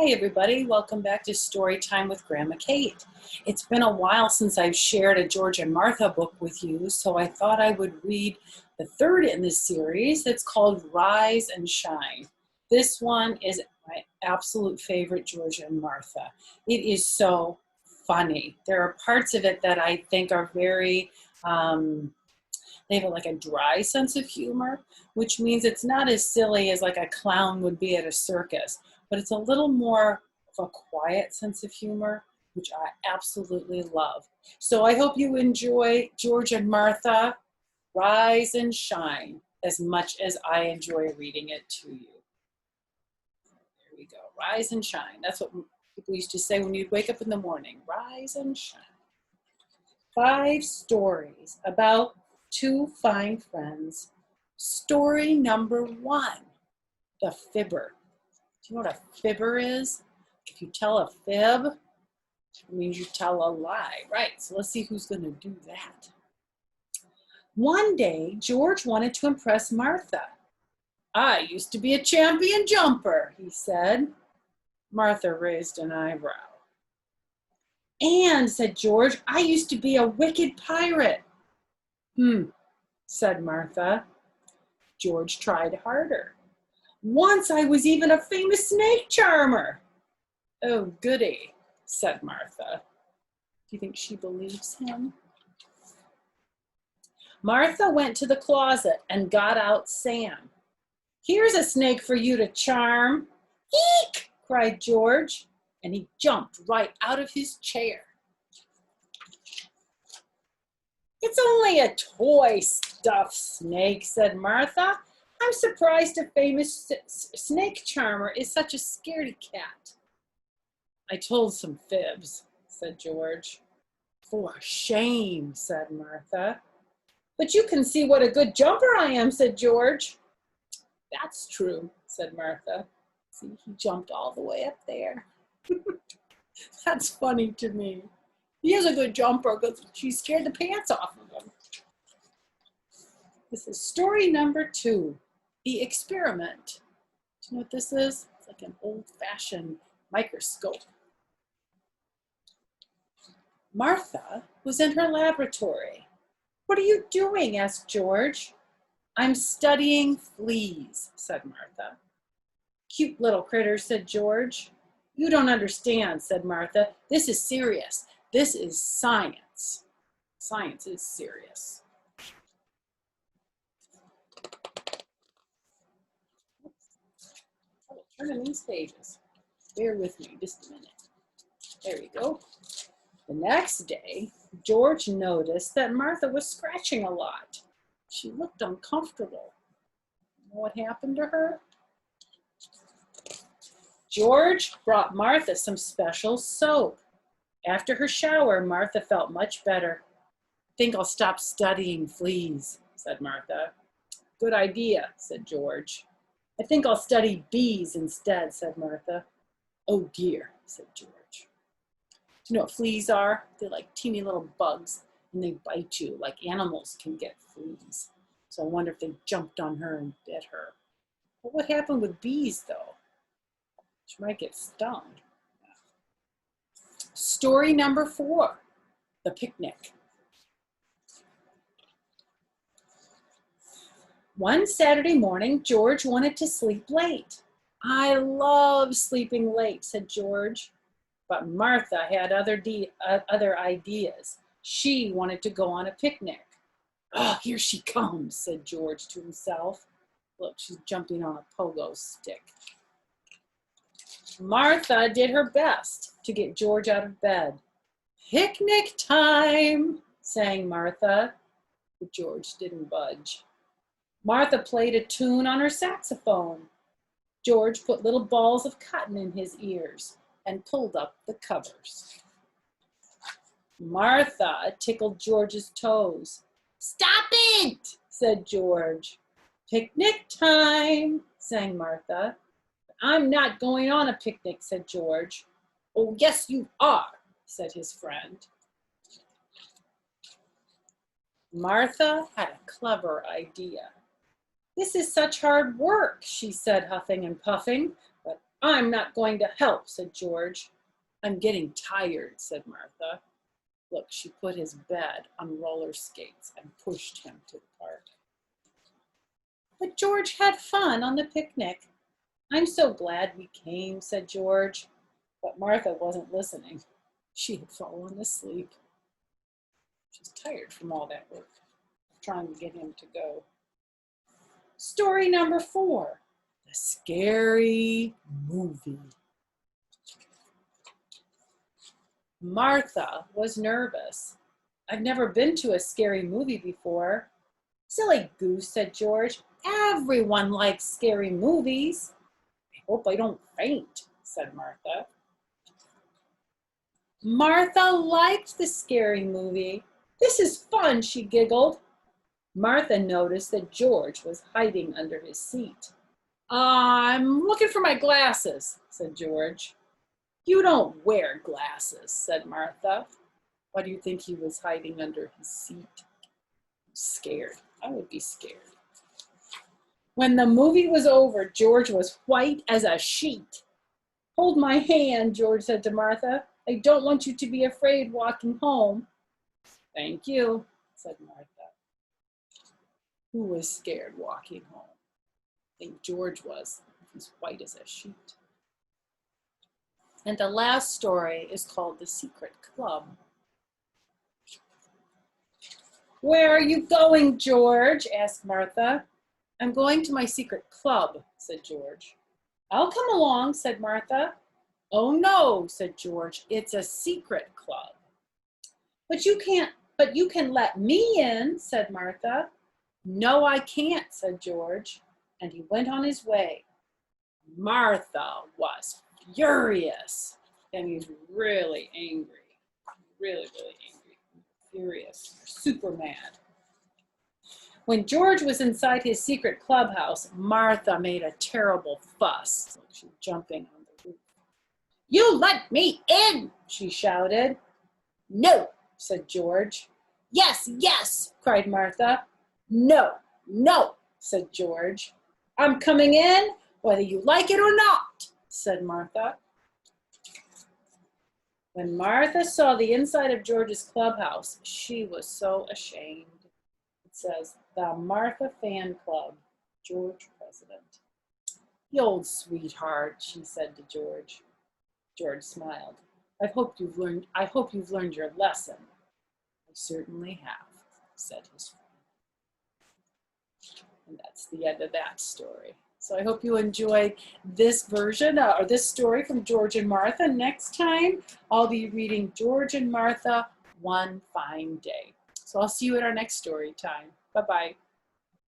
Hey everybody, welcome back to Storytime with Grandma Kate. It's been a while since I've shared a George and Martha book with you, so I thought I would read the third in this series. It's called Rise and Shine. This one is my absolute favorite, George and Martha. It is so funny. There are parts of it that I think are very, they have like a dry sense of humor, which means it's not as silly as like a clown would be at a circus, but it's a little more of a quiet sense of humor, which I absolutely love. So I hope you enjoy George and Martha, Rise and Shine, as much as I enjoy reading it to you. There we go, rise and shine. That's what people used to say when you'd wake up in the morning, rise and shine. 5 stories about 2 fine friends. Story number 1, the Fibber. Do you know what a fibber is? If you tell a fib, it means you tell a lie. Right, so let's see who's going to do that. One day, George wanted to impress Martha. I used to be a champion jumper, he said. Martha raised an eyebrow. And, said George, I used to be a wicked pirate. Said Martha. George tried harder. Once I was even a famous snake charmer. Oh, goody, said Martha. Do you think she believes him? Martha went to the closet and got out Sam. Here's a snake for you to charm. Eek! Cried George, and he jumped right out of his chair. It's only a toy stuffed snake, said Martha. I'm surprised a famous snake charmer is such a scaredy cat. I told some fibs, said George. For shame, said Martha. But you can see what a good jumper I am, said George. That's true, said Martha. See, he jumped all the way up there. That's funny to me. He is a good jumper because she scared the pants off of him. This is story number 2, the experiment. Do you know what this is? It's like an old-fashioned microscope. Martha was in her laboratory. What are you doing? Asked George. I'm studying fleas, said Martha. Cute little critters, said George. You don't understand, said Martha. This is serious. This is science. Science is serious. Oh, turning these pages. Bear with me just a minute. There we go. The next day, George noticed that Martha was scratching a lot. She looked uncomfortable. You know what happened to her? George brought Martha some special soap. After her shower, Martha felt much better. I think I'll stop studying fleas, said Martha. Good idea, said George. I think I'll study bees instead, said Martha. Oh dear, said George. Do you know what fleas are? They're like teeny little bugs, and they bite you like animals can get fleas. So I wonder if they jumped on her and bit her. But what happened with bees, though? She might get stung. Story number 4, the picnic. One Saturday morning, George wanted to sleep late. I love sleeping late, said George. But Martha had other ideas. She wanted to go on a picnic. Oh, here she comes, said George to himself. Look, she's jumping on a pogo stick. Martha did her best to get George out of bed. Picnic time, sang Martha, but George didn't budge. Martha played a tune on her saxophone. George put little balls of cotton in his ears and pulled up the covers. Martha tickled George's toes. Stop it, said George. Picnic time, sang Martha. I'm not going on a picnic, said George. Oh, yes, you are, said his friend. Martha had a clever idea. This is such hard work, she said, huffing and puffing, but I'm not going to help, said George. I'm getting tired, said Martha. Look, she put his bed on roller skates and pushed him to the park. But George had fun on the picnic. I'm so glad we came, said George. But Martha wasn't listening. She had fallen asleep. She's tired from all that work, trying to get him to go. Story number 4, the scary movie. Martha was nervous. I've never been to a scary movie before. Silly goose, said George. Everyone likes scary movies. I hope I don't faint, said Martha. Martha liked the scary movie. This is fun, she giggled. Martha noticed that George was hiding under his seat. I'm looking for my glasses, said George. You don't wear glasses, said Martha. Why do you think he was hiding under his seat? Scared. I would be scared. When the movie was over, George was white as a sheet. Hold my hand, George said to Martha. I don't want you to be afraid walking home. Thank you, said Martha, who was scared walking home. I think George was. He's white as a sheet. And the last story is called The Secret Club. Where are you going, George? Asked Martha. I'm going to my secret club, said George. I'll come along, said Martha. Oh no, said George, it's a secret club. But you can let me in, said Martha. No, I can't, said George, and he went on his way. Martha was furious, and he's really angry, really angry, furious, super mad. When George was inside his secret clubhouse, Martha made a terrible fuss. She's jumping on the roof. You let me in, she shouted. No, said George. Yes, yes, cried Martha. No, no, said George. I'm coming in, whether you like it or not, said Martha. When Martha saw the inside of George's clubhouse, she was so ashamed. It says, the Martha Fan Club, George President. You old sweetheart, she said to George. George smiled. I hope you've learned your lesson. I certainly have, said his friend. And that's the end of that story. So I hope you enjoyed this version or this story from George and Martha. Next time, I'll be reading George and Martha, One Fine Day. So I'll see you at our next story time. Bye-bye.